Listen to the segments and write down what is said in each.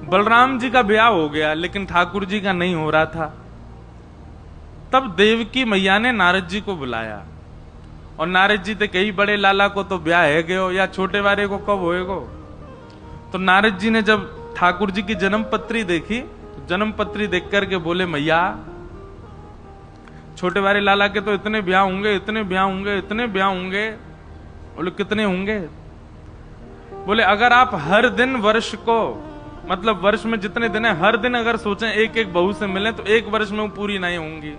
बलराम जी का ब्याह हो गया लेकिन ठाकुर जी का नहीं हो रहा था। तब देवकी मैया ने नारद जी को बुलाया और नारद जी थे कई बड़े लाला को तो ब्याह है गयो या छोटे वाले को कब होएगो। तो नारद जी ने जब ठाकुर जी की जन्म पत्री देखी, जन्म पत्री देख करके बोले मैया छोटे वाले लाला के तो इतने ब्याह होंगे, इतने ब्याह होंगे, इतने ब्याह होंगे। बोले कितने होंगे? बोले अगर आप हर दिन वर्ष को, मतलब वर्ष में जितने दिन है, हर दिन अगर सोचें एक एक बहू से मिले तो एक वर्ष में वो पूरी नहीं होंगी,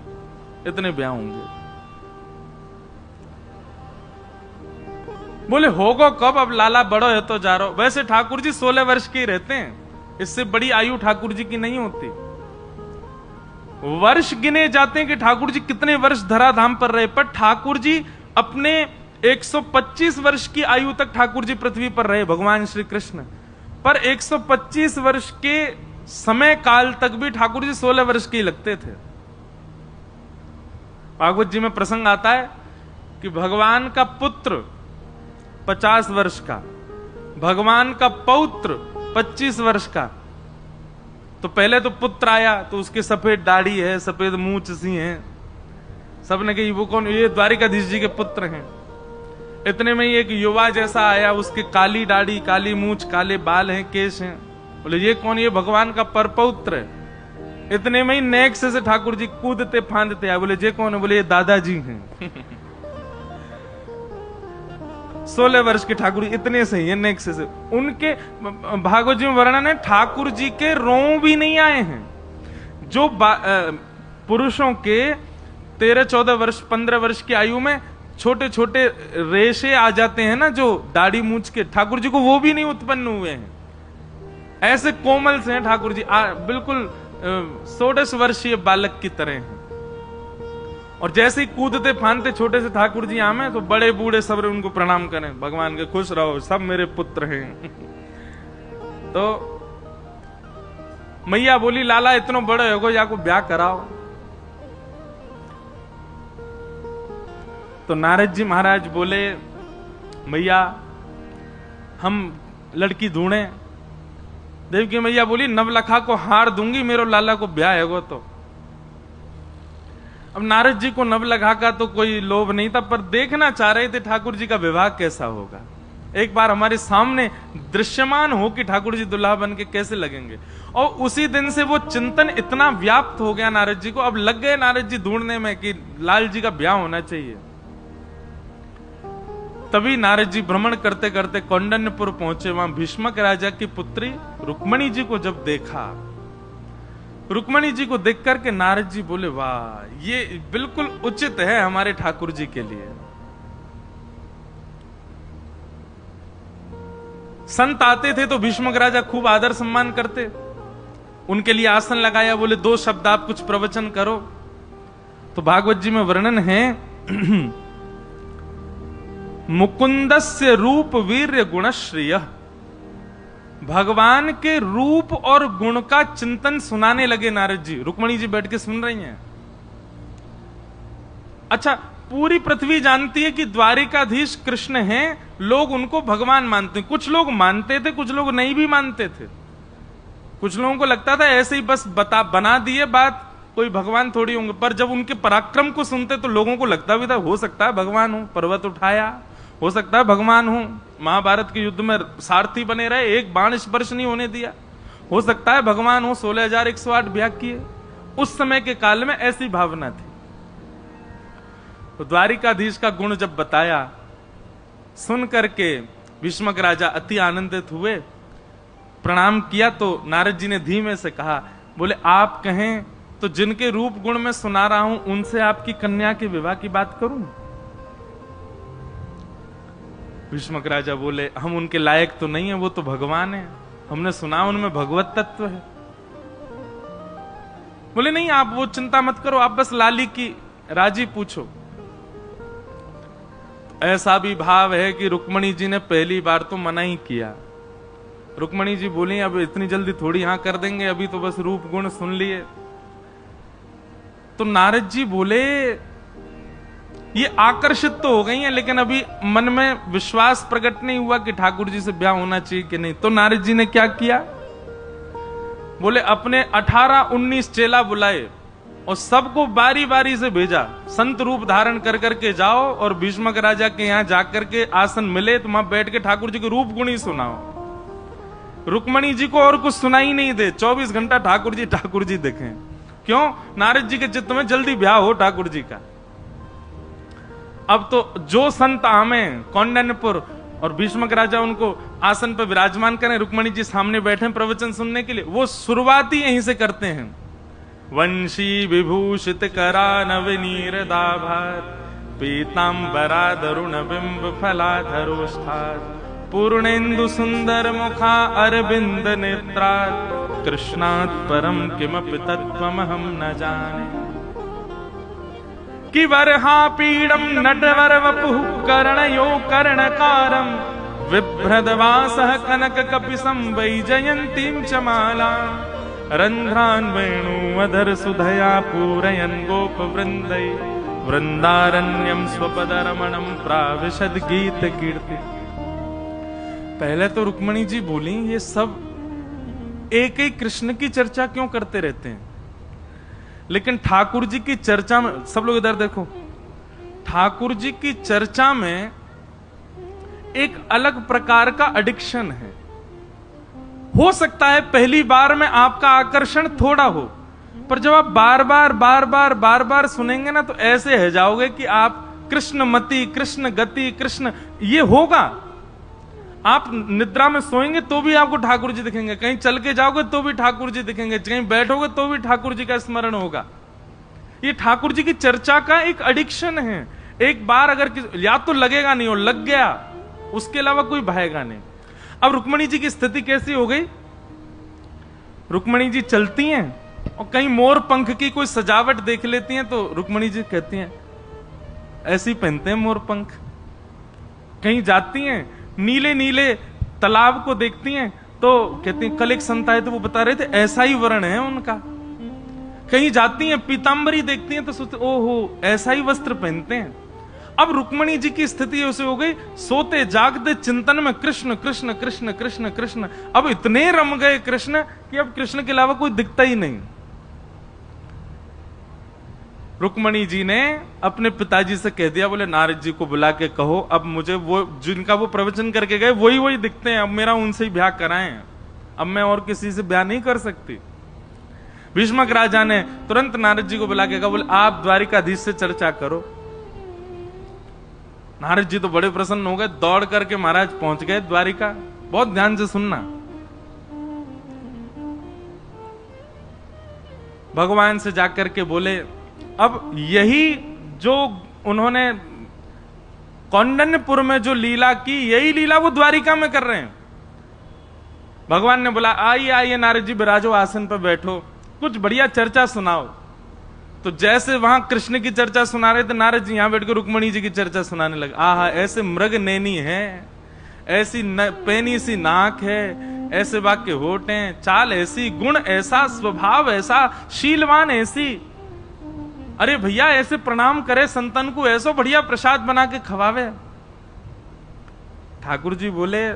इतने ब्याह होंगे। बोले होगा कब, अब लाला बड़ो है तो जा रहा। वैसे ठाकुर जी 16 वर्ष के ही रहते हैं, इससे बड़ी आयु ठाकुर जी की नहीं होती। वर्ष गिने जाते हैं कि ठाकुर जी कितने वर्ष धराधाम पर रहे, पर ठाकुर जी अपने 125 वर्ष की आयु तक ठाकुर जी पृथ्वी पर रहे, भगवान श्री कृष्ण। पर 125 वर्ष के समय काल तक भी ठाकुर जी 16 वर्ष के ही लगते थे। भागवत जी में प्रसंग आता है कि भगवान का पुत्र 50 वर्ष का, भगवान का पौत्र 25 वर्ष का। तो पहले तो पुत्र आया तो उसके सफेद दाढ़ी है, सफेद मूंछ सी है, सबने कही वो कौन, ये द्वारिकाधीश जी के पुत्र हैं। इतने में ही एक युवा जैसा आया, उसके काली दाढ़ी, काली मूंछ, काले बाल हैं, केश हैं। बोले ये कौन? ये भगवान का परपौत्र है। इतने में ही नेक से ठाकुर जी कूदते फांदते आए। बोले ये कौन है? बोले ये दादाजी हैं। 16 वर्ष के ठाकुर जी इतने सही है, नेक से उनके भागवत जी में वर्णन है ठाकुर जी के रों भी नहीं आए हैं। जो पुरुषों के 13-14 वर्ष 15 वर्ष की आयु में छोटे छोटे रेशे आ जाते हैं ना, जो दाढ़ी मूंछ के, ठाकुर जी को वो भी नहीं उत्पन्न हुए हैं। ऐसे कोमल से हैं ठाकुर जी, बिल्कुल 16 वर्षीय बालक की तरह हैं। और जैसे ही कूदते फांदते छोटे से ठाकुर जी आमे तो बड़े बूढ़े सब उनको प्रणाम करें, भगवान के खुश रहो, सब मेरे पुत्र हैं। तो मैया बोली लाला इतना बड़े हो गो, या को ब्याह कराओ। तो नारद जी महाराज बोले मैया हम लड़की ढूंढे। देवकी मैया बोली नवलखा को हार दूंगी, मेरो लाला को ब्याह है गो। तो अब नारद जी को नवलखा का तो कोई लोभ नहीं था, पर देखना चाह रहे थे ठाकुर जी का विवाह कैसा होगा। एक बार हमारे सामने दृश्यमान हो कि ठाकुर जी दुल्हा बन के कैसे लगेंगे। और उसी दिन से वो चिंतन इतना व्याप्त हो गया नारद जी को, अब लग गए नारद जी ढूंढने में कि लाल जी का ब्याह होना चाहिए। तभी नारद जी भ्रमण करते करते कौंडन्यपुर पहुंचे। वहां भीष्मक राजा की पुत्री रुक्मणी जी को जब देखा, रुक्मणी जी को देख करके नारद जी बोले वाह ये बिल्कुल उचित है हमारे ठाकुर जी के लिए। संत आते थे तो भीष्मक राजा खूब आदर सम्मान करते, उनके लिए आसन लगाया, बोले 2 शब्द आप कुछ प्रवचन करो। तो भागवत जी में वर्णन है मुकुंदस्य रूप वीर्य गुणश्रिय, भगवान के रूप और गुण का चिंतन सुनाने लगे नारद जी। रुक्मणी जी बैठ के सुन रही हैं। अच्छा, पूरी पृथ्वी जानती है कि द्वारिकाधीश कृष्ण हैं, लोग उनको भगवान मानते हैं। कुछ लोग मानते थे, कुछ लोग नहीं भी मानते थे। कुछ लोगों को लगता था ऐसे ही बस बना दिए बात, कोई भगवान थोड़ी होंगे। पर जब उनके पराक्रम को सुनते तो लोगों को लगता भी था हो सकता है भगवान हो, पर्वत उठाया, हो सकता है भगवान हो, महाभारत के युद्ध में सारथी बने रहे, एक बाण स्पर्श नहीं होने दिया, हो सकता है भगवान हो, 16,108 ब्याह किए। उस समय के काल में ऐसी भावना थी। तो द्वारिकाधीश का गुण जब बताया, सुन करके भीष्मक राजा अति आनंदित हुए, प्रणाम किया। तो नारद जी ने धीमे से कहा, बोले आप कहें तो जिनके रूप गुण में सुना रहा हूं उनसे आपकी कन्या के विवाह की बात करूं। भीष्मक राजा बोले हम उनके लायक तो नहीं है, वो तो भगवान है, हमने सुना उनमें भगवत तत्व है। बोले नहीं आप वो चिंता मत करो, आप बस लाली की राजी पूछो। ऐसा भी भाव है कि रुक्मणी जी ने पहली बार तो मना ही किया। रुक्मणी जी बोली अब इतनी जल्दी थोड़ी हां कर देंगे, अभी तो बस रूप गुण सुन लिए। तो नारद जी बोले ये आकर्षित तो हो गई हैं, लेकिन अभी मन में विश्वास प्रकट नहीं हुआ कि ठाकुर जी से ब्याह होना चाहिए कि नहीं। तो नारद जी ने क्या किया, बोले अपने 18-19 चेला बुलाए और सबको बारी बारी से भेजा, संत रूप धारण कर करके जाओ और भीष्मक राजा के यहाँ जाकर के आसन मिले तो वहां बैठ के ठाकुर जी के रूप गुण ही सुनाओ। रुक्मणी जी को और कुछ सुनाई नहीं दे, 24 घंटा ठाकुर जी देखें। क्यों? नारद जी के चित्त में जल्दी ब्याह हो ठाकुर जी का। अब तो जो संत आमे कौंडन्यपुर और भीष्मक राजा उनको आसन पर विराजमान करें, रुक्मणी जी सामने बैठे प्रवचन सुनने के लिए, वो शुरुआत ही यहीं से करते हैं। वंशी विभूषित करा नवनीर दाभार, पीतांबरा दरुण बिंब फलाधरोष्ठार, पूर्णेन्दु सुंदर मुखा अरविंद नेत्रात्, कृष्णात् परम किमपि तत्त्वमहं न जाने। कि वरहा पीडम नटवर वपुः कर्णयो कर्णकारम, विभ्रदवासः कनक कपिसं वैजयन्तीं च माला, रंध्रान् वेणुवधर सुधया पूरयन् गोप वृंदै, वृंदारण्यम स्वपदरमणं प्राविशद गीत कीर्ति। पहले तो रुक्मणी जी बोली ये सब एक ही कृष्ण की चर्चा क्यों करते रहते हैं, लेकिन ठाकुर जी की चर्चा में, सब लोग इधर देखो, ठाकुर जी की चर्चा में एक अलग प्रकार का एडिक्शन है। हो सकता है पहली बार में आपका आकर्षण थोड़ा हो, पर जब आप बार बार सुनेंगे ना तो ऐसे है जाओगे कि आप कृष्णमति, कृष्ण गति, कृष्ण, ये होगा। आप निद्रा में सोएंगे तो भी आपको ठाकुर जी दिखेंगे, कहीं चल के जाओगे तो भी ठाकुर जी दिखेंगे, कहीं बैठोगे तो भी ठाकुर जी का स्मरण होगा। ये ठाकुर जी की चर्चा का एक एडिक्शन है। एक बार अगर या तो लगेगा नहीं और लग गया, उसके अलावा कोई भाएगा नहीं। अब रुक्मणी जी की स्थिति कैसी हो गई? रुक्मणी जी चलती हैं और कहीं मोर पंख की कोई सजावट देख लेती हैं तो रुक्मणी जी कहती हैं ऐसे ही पहनते हैं मोर पंख। कहीं जाती हैं नीले नीले तालाब को देखती हैं तो कहती हैं, कल एक संत आए थे वो बता रहे थे ऐसा ही वर्ण है उनका। कहीं जाती हैं पीतांबरी देखती हैं तो सोचते ओहो ऐसा ही वस्त्र पहनते हैं। अब रुक्मणी जी की स्थिति ऐसे हो गई, सोते जागते चिंतन में कृष्ण कृष्ण कृष्ण कृष्ण कृष्ण। अब इतने रम गए कृष्ण कि अब कृष्ण के अलावा कोई दिखता ही नहीं। रुक्मणी जी ने अपने पिताजी से कह दिया, बोले नारद जी को बुला के कहो अब मुझे वो जिनका वो प्रवचन करके गए वही दिखते हैं, अब मेरा उनसे ही ब्याह कराएं, अब मैं और किसी से ब्याह नहीं कर सकती। भीष्मक राजा ने तुरंत नारद जी को बुला के कहा, बोले आप द्वारिकाधीश से चर्चा करो। नारद जी तो बड़े प्रसन्न हो गए, दौड़ करके महाराज पहुंच गए द्वारिका। बहुत ध्यान से सुनना, भगवान से जाकर के बोले अब यही जो उन्होंने कौंडन्यपुर में जो लीला की, यही लीला वो द्वारिका में कर रहे हैं। भगवान ने बोला आइए आइए नारद जी विराजो, आसन पर बैठो, कुछ बढ़िया चर्चा सुनाओ। तो जैसे वहां कृष्ण की चर्चा सुना रहे थे, नारद जी यहां बैठकर रुक्मणी जी की चर्चा सुनाने लगे। आहा ऐसे मृग नैनी है, ऐसी पैनी सी नाक है, ऐसे वाक्य होठ हैं, चाल ऐसी, गुण ऐसा, स्वभाव ऐसा, शीलवान ऐसी। अरे भैया ऐसे प्रणाम करे संतन को, ऐसा बढ़िया प्रसाद बना के खवावे। ठाकुर जी बोले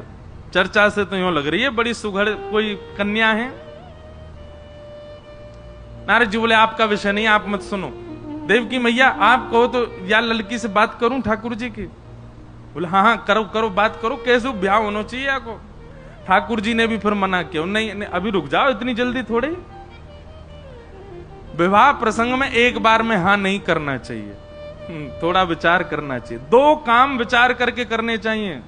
चर्चा से तो यूं लग रही है बड़ी सुघड़ कोई कन्या है। नारद जी बोले आपका विषय नहीं, आप मत सुनो। देवकी मैया आप कहो तो या लड़की से बात करूं ठाकुर जी की? बोले हाँ करो करो बात करो, कैसे ब्याह होना चाहिए आपको। ठाकुर जी ने भी फिर मना किया, नहीं, नहीं अभी रुक जाओ, इतनी जल्दी थोड़ी। विवाह प्रसंग में एक बार में हाँ नहीं करना चाहिए, थोड़ा विचार करना चाहिए। दो काम विचार करके करने चाहिए,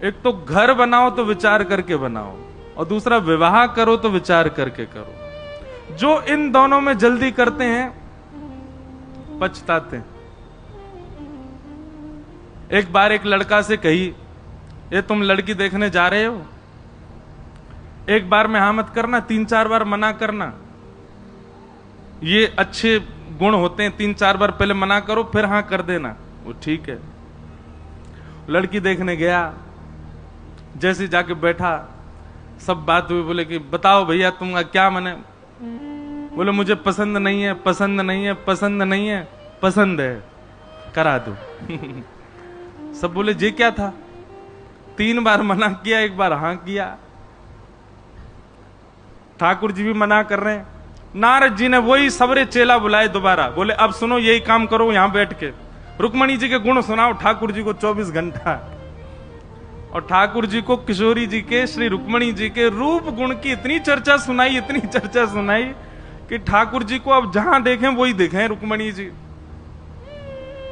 एक तो घर बनाओ तो विचार करके बनाओ, और दूसरा विवाह करो तो विचार करके करो। जो इन दोनों में जल्दी करते हैं पछताते हैं। एक बार एक लड़का से कही ये तुम लड़की देखने जा रहे हो, एक बार में हाँ मत करना, 3-4 बार मना करना, ये अच्छे गुण होते हैं, 3-4 बार पहले मना करो फिर हाँ कर देना। वो ठीक है। लड़की देखने गया, जैसे जाके बैठा सब बात हुई, बोले कि बताओ भैया तुम क्या मने? बोले मुझे पसंद नहीं है, पसंद नहीं है, पसंद नहीं है, पसंद है, करा दो। सब बोले जे क्या था? 3 बार मना किया, एक बार हाँ किया। ठाकुर जी भी मना कर रहे हैं। नारद जी ने वही सबरे चेला बुलाए दोबारा, बोले अब सुनो यही काम करो यहां बैठ के, रुक्मणी जी के गुण सुनाओ ठाकुर जी को 24 घंटा। और ठाकुर जी को किशोरी जी के, श्री रुक्मणी जी के रूप गुण की इतनी चर्चा सुनाई, इतनी चर्चा सुनाई कि ठाकुर जी को अब जहां देखें वही देखें रुक्मणी जी।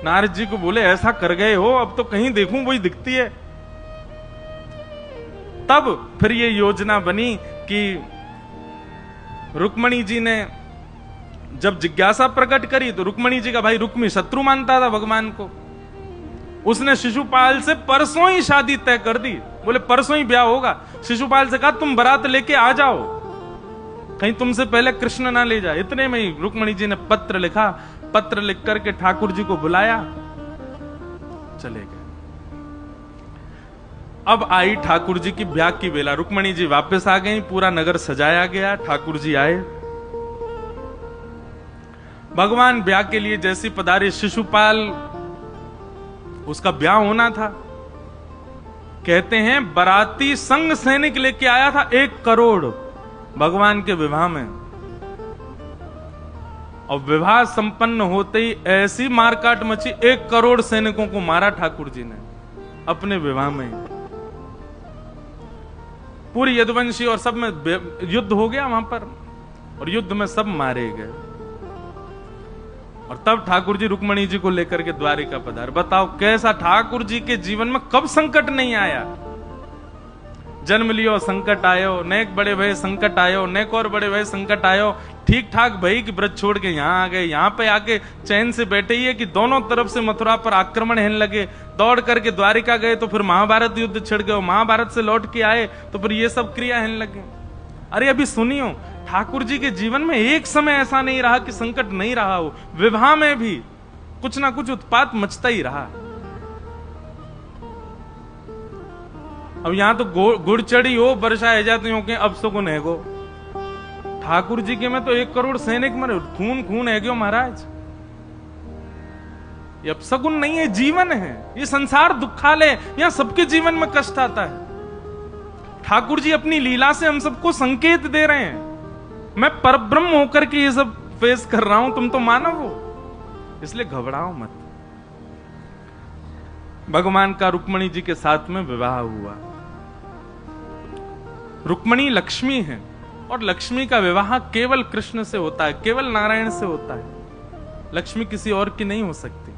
नारद जी को बोले ऐसा कर गए हो, अब तो कहीं देखूं वही दिखती है। तब फिर ये योजना बनी कि रुक्मणी जी ने जब जिज्ञासा प्रकट करी तो रुक्मणी जी का भाई रुक्मी शत्रु मानता था भगवान को, उसने शिशुपाल से परसों ही शादी तय कर दी। बोले परसों ही ब्याह होगा। शिशुपाल से कहा तुम बारात लेके आ जाओ, कहीं तुमसे पहले कृष्ण ना ले जाए। इतने में ही रुक्मणी जी ने पत्र लिखा, पत्र लिख करके ठाकुर जी को बुलाया, चले गए। अब आई ठाकुर जी की ब्याह की बेला। रुक्मणी जी वापस आ गई, पूरा नगर सजाया गया, ठाकुर जी आए। भगवान ब्याह के लिए जैसी पधारे, शिशुपाल उसका ब्याह होना था। कहते हैं बाराती संग सैनिक लेके आया था 1 करोड़ भगवान के विवाह में। और विवाह संपन्न होते ही ऐसी मारकाट मची, 1 करोड़ सैनिकों को मारा ठाकुर जी ने अपने विवाह में। पूरी यदुवंशी और सब में युद्ध हो गया वहां पर, और युद्ध में सब मारे गए। और तब ठाकुर जी रुक्मणी जी को लेकर के द्वारिका पधार। बताओ कैसा ठाकुर जी के जीवन में कब संकट नहीं आया। जन्म लियो संकट आयो, नेक बड़े भय संकट आयो, नेक और बड़े भय संकट आयो। ठीक ठाक भई कि व्रत छोड़ के यहां आ गए, यहां पे आके चैन से बैठे ही है कि दोनों तरफ से मथुरा पर आक्रमण होने लगे। दौड़ करके द्वारिका गए तो फिर महाभारत युद्ध छिड़ गए, महाभारत से लौट के आए तो फिर ये सब क्रिया होने लगे। अरे अभी सुनियो, ठाकुर जी के जीवन में एक समय ऐसा नहीं रहा कि संकट नहीं रहा हो। विवाह में भी कुछ ना कुछ उत्पात मचता ही रहा। अब यहां तो गुड़ चढ़ी हो, वर्षा है जाती हो के अब सुकुन है गो। ठाकुर जी के में तो 1 करोड़ सैनिक मरे, खून खून है गयो महाराज। ये अब सगुन नहीं है, जीवन है। ये संसार दुखालय, यहां सबके जीवन में कष्ट आता है। ठाकुर जी अपनी लीला से हम सबको संकेत दे रहे हैं। मैं परब्रह्म होकर के ये सब फेस कर रहा हूं, तुम तो मानव हो, इसलिए घबराओ मत। भगवान का रुक्मणी जी के साथ में विवाह हुआ। रुक्मणी लक्ष्मी है, और लक्ष्मी का विवाह केवल कृष्ण से होता है, केवल नारायण से होता है। लक्ष्मी किसी और की नहीं हो सकती।